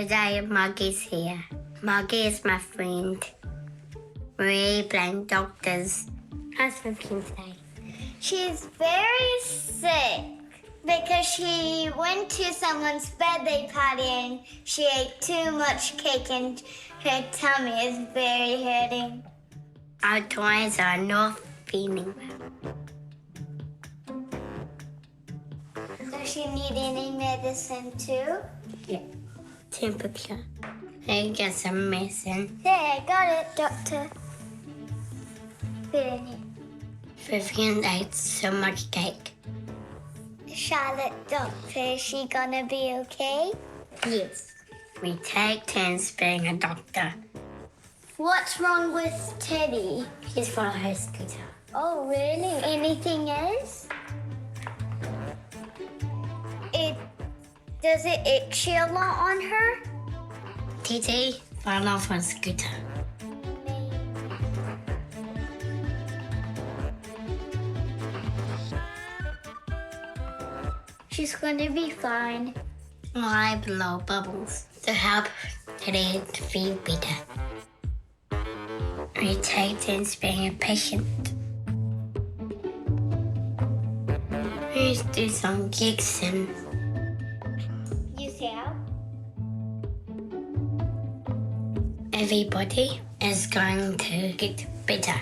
Today, Maggie's here. Maggie is my friend. We're playing doctors. How's Vivian today? She's very sick because she went to someone's birthday party and she ate too much cake and her tummy is very hurting. Our toys are not feeling well. Does she need any medicine too? Yeah. Temperature. Hey, get some medicine. There, I got it, doctor. Put it in here. Vivian ate so much cake. Charlotte, doctor, is she gonna be okay? Yes. We take turns being a doctor. What's wrong with Teddy? He's for her scooter. Oh, really? Anything else? Does it itch a lot on her? TT fell off her scooter. She's gonna be fine. I blow bubbles to help Teddy to feel better. We take turns being a patient. We do some gigs and You see how? everybody is going to get better.